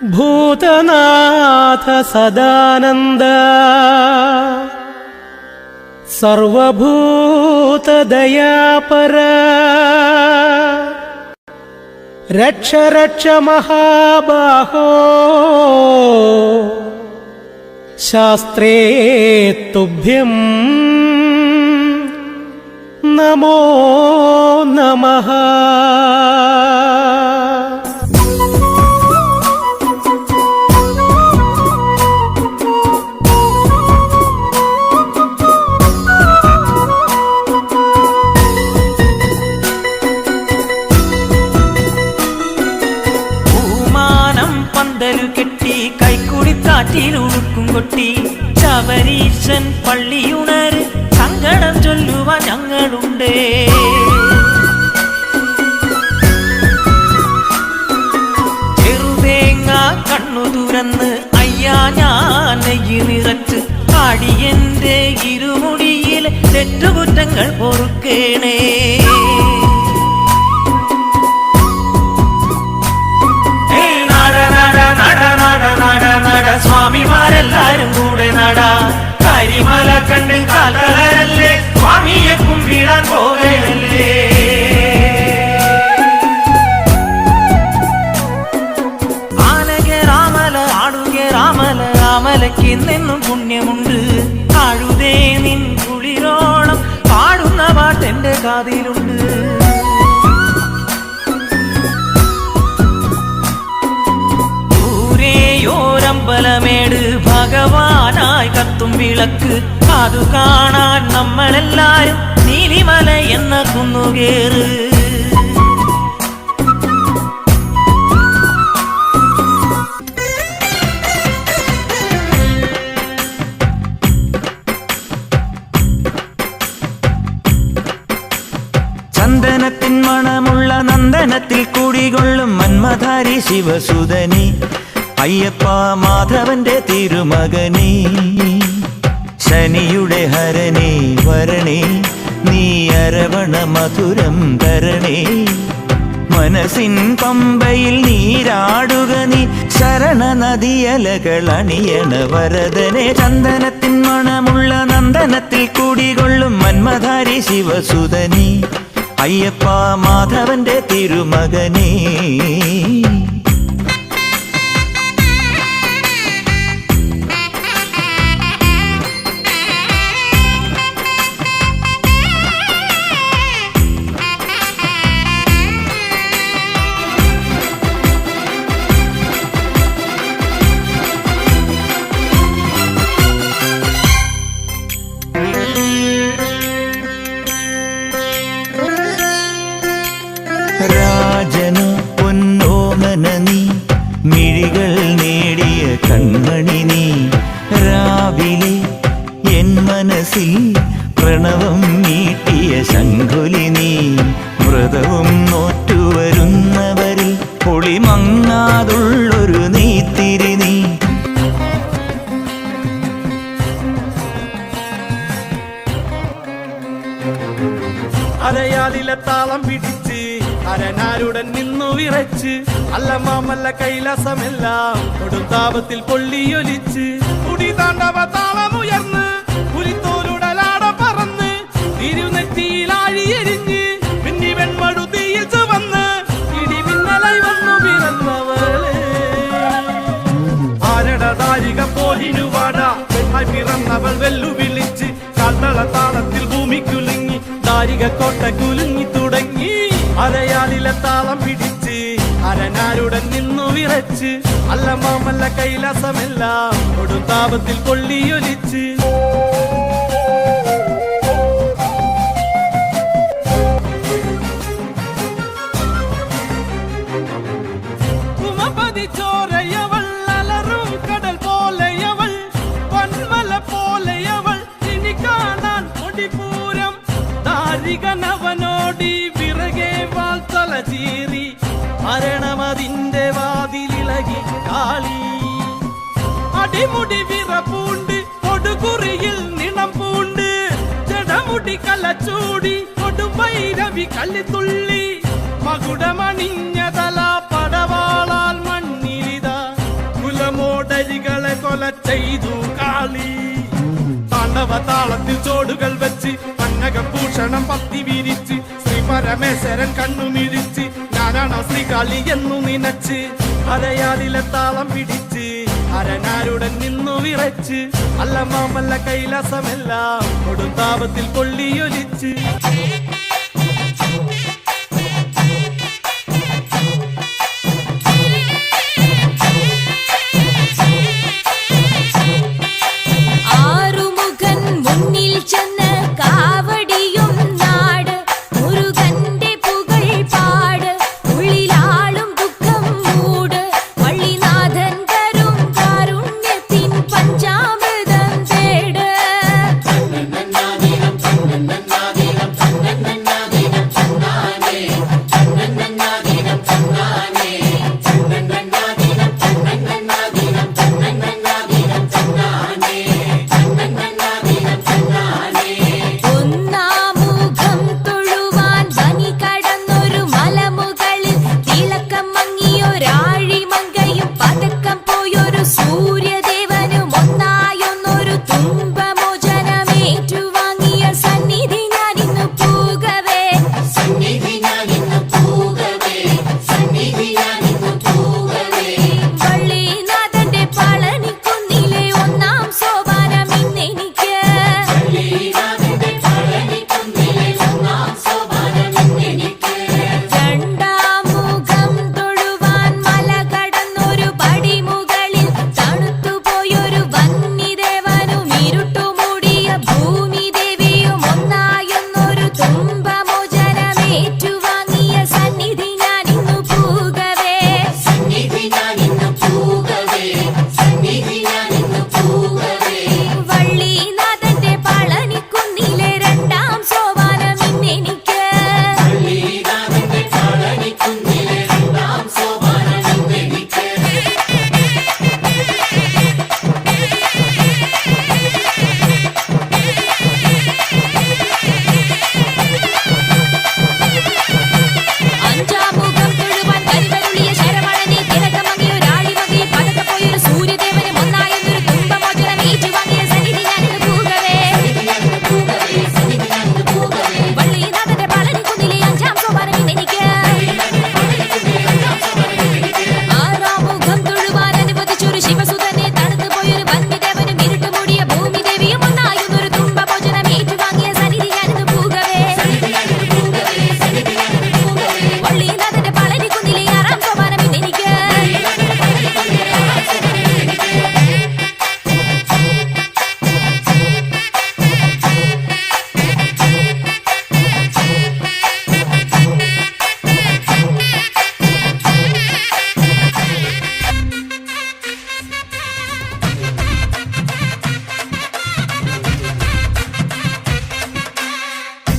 ഭൂതനാഥ സദാനന്ദ സർവഭൂതദയാപര രക്ഷ രക്ഷ മഹാബാഹോ ശാസ്ത്രേ തുഭ്യം നമോ നമഃ. കെട്ടി കൈക്കുടിക്കാറ്റിലുടുക്കും കൊട്ടി ശബരീശൻ പള്ളിയുണര് സങ്കടം ചൊല്ലുവാൻ ഞങ്ങളുണ്ട്. ചെറുതേങ്ങ കണ്ണു തുറന്ന് അയ്യാ ഞാൻ നെയ്യ് നിറച്ച് അടിയന്റെ ഇരുമുടിയിലെ തെറ്റുകുറ്റങ്ങൾ പൊറുക്കേണേ. സ്വാമിമാരെല്ലാരും കൂടെ നടാ കരിമല കണ്ട് കാൽകളരല്ലേ സ്വാമിയെ കുമ്പിടാൻ പോകയല്ലേ. ആനകെ രാമല ആടുകെ രാമല രാമലയ്ക്ക് നിന്നും പുണ്യമുണ്ട്. ആഴുതേ നിൻ കുളിരോളം പാടുന്ന പാട്ടെന്റെ കാതിലുണ്ട്. ോരമ്പലമേട് ഭഗവാനായി കത്തും വിളക്ക് അതു കാണാൻ നമ്മളെല്ലാരും നീലിമല എന്ന കുന്നുകേറ്. ചന്ദനത്തിൻ മണമുള്ള നന്ദനത്തിൽ കുടികൊള്ളും മന്മധാരി ശിവസുതനി അയ്യപ്പ മാധവന്റെ തിരുമകനേ. ശനിയുടെ ഹരണേ വരണേ നീ അരവണ മധുരം തരണേ. മനസ്സിൻ പമ്പയിൽ നീരാടുക നീ ശരണ നദിയലകൾ അണിയണ വരദനെ. ചന്ദനത്തിൻ മണമുള്ള നന്ദനത്തിൽ കൂടികൊള്ളും മന്മധാരി ശിവസുതനി അയ്യപ്പ മാധവന്റെ തിരുമകനേ. രാജനു പൊന്നോമന നീ മിഴികൾ നേടിയ കൺമണി നീ. രാവിലെ എൻ മനസ്സിൽ പ്രണവം നീട്ടിയ ശംഖുലി നീ. വ്രതവും നോറ്റുവരുന്നവരിൽ പൊളിമങ്ങാതുള്ളൊരു നീത്തിരി നീ. അരയാലിലെ താളം പിടിച്ച് അരനാരുടൻ നിന്നു വിറച്ച് അല്ലമാമല്ല കൈലാസമെല്ലാം കൊടുത്താപത്തിൽ പൊള്ളിയൊലിച്ച് കുടി താണ്ടവ താളമുയർന്ന് പുലിത്തോലുടലാട പറന്ന് തിരുനെറ്റിയിൽ ആഴിയെരിഞ്ഞ് പിന്നി വെൺമടുതിയിൽ ചുവന്ന് ഇടിമിന്നലായി വന്നു പിറന്നവളെ. ആരടതാരിക പോലിനുവാട പെണ്ണായി പിറന്നവൾ വെല്ലുവിളിച്ച് കാൽത്തള താളത്തിൽ ഭൂമിക്കുലുങ്ങി ദാരിക കോട്ട കുലുങ്ങി തുടങ്ങി. അരയാലിലെ താളം പിടിച്ച് അരനാരുടൻ നിന്നു വിറച്ച് അല്ലമാമല്ല കൈലാസമെല്ലാം കൊടുത്താപത്തിൽ പൊള്ളിയൊലിച്ച്. ചോരയവൾ അലറും കടൽ പോലെയവൾ പൊന്മല പോലെയവൾ ഇനി കാണാൻ കൊടിപൂരം. ദാരികനവനോടി വിറകെ വാൾത്തല ചീറി മരണമതിന്റെ വാതിലിളകി കാളി. അടിമുടി വിറപ്പൂണ്ട് കൊടുകുറിയിൽ നിണം പൂണ്ട് ജടമുടി കലച്ചൂടി കൊടുമ്പൈരവി കല്ലിത്തുള്ളി. മകുടമണിഞ്ഞതല പടവാളാൽ മണ്ണിലിത സുന്ദരികളെ കൊല ചെയ്തു കാളി. താണ്ഡവ താളത്തിൽ ചോടുകൾ വെച്ച് പന്നകഭൂഷണം പത്തി വിരിച്ച് ശ്രീ പരമേശ്വരൻ കണ്ണുമിഴിച്ച് ഞാനാണ് ശ്രീകാളി എന്നു നിനച്ച് അരയാലിലെ താളം പിടിച്ച് അരനാരുടൻ നിന്നു വിറച്ച് അല്ല മാമല്ല കൈലാസമെല്ലാം കൊടുത്താപത്തിൽ കൊള്ളിയൊലിച്ച്.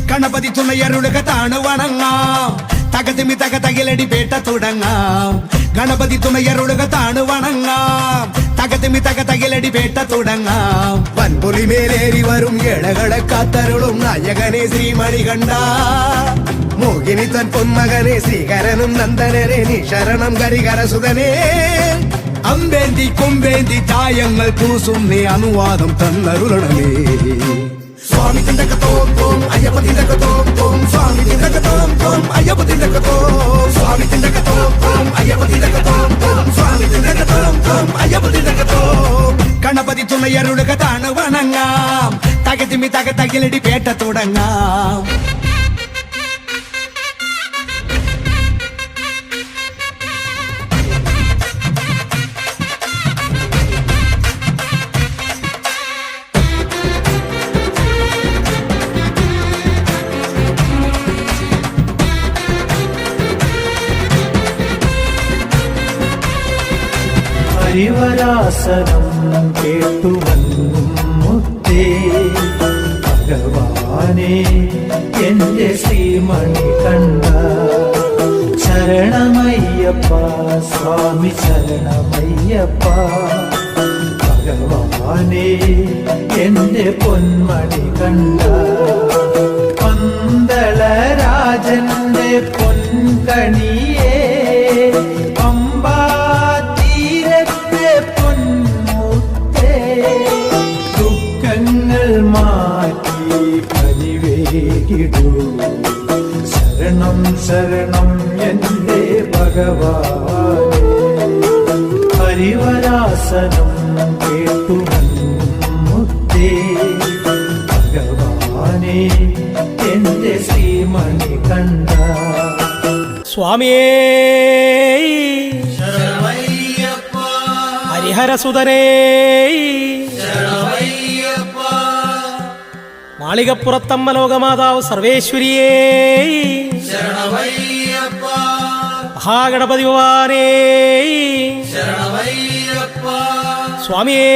ഗണപതി തുണയരുളുക താണു വണങ്ങാം തകതിമി തകതകിലടി പേട്ട തുടങ്ങാം ഗണപതി തുണയരുളുക താണു വണങ്ങാം തകതിമി തകതകിലടി പേട്ട തുടങ്ങാം വൻപുലി മേലേറി വരും ഏഴകളെ കാത്തരുളും നായകനെ ശ്രീമണികണ്ഠ മോഹിനി തൻ പൊന്മകനെ ശ്രീകരനും നന്ദനനെ നീ ശരണം കരികരസുതനെ അമ്പേന്തി കൊമ്പേന്തി തായങ്ങൾ പൂസും നീ അനുവാദം തന്നരുളണമേ സ്വാമി തിണ്ടകത്തോം തോം അയ്യപ്പ തിണ്ടകത്തോം തോം സ്വാമി തിണ്ടകത്തോം തോം അയ്യപ്പ തിണ്ടകത്തോം സ്വാമി തിണ്ടകത്തോം തോം അയ്യപ്പ തിണ്ടകത്തോം തോം സ്വാമി തിണ്ടകത്തോം തോം അയ്യപ്പ തിണ്ടകത്തോം ഗണപതി തുണയരുളുക താണു വണങ്ങാം തകതിമി തകതകിലടി പേട്ട തുടങ്ങാം ഹരിവരാസനം കേട്ടുവന്നും മുത്തേ ഭഗവാനെ എന്റെ ശ്രീമണി കണ്ട ശരണമയ്യപ്പ സ്വാമി ശരണമയ്യപ്പ ഭഗവാനെ എന്റെ പൊന്മണി കണ്ട പന്തളരാജന്റെ പൊൻകണിയേ പമ്പാ പൊൻ ശരണം എന്റെ ഭഗവാനേ ഹരിവരാസനം കേട്ടു മുത്തേ ഭഗവാനേ എന്റെ ശ്രീമണി കണ്ട സ്വാമിയേ ഹരിഹരസുതനേ മാളികപ്പുറത്തമ്മ ലോകമാതാവ് സർവേശ്വരിയേ മഹാഗണപതി ഭവാനേ സ്വാമിയേ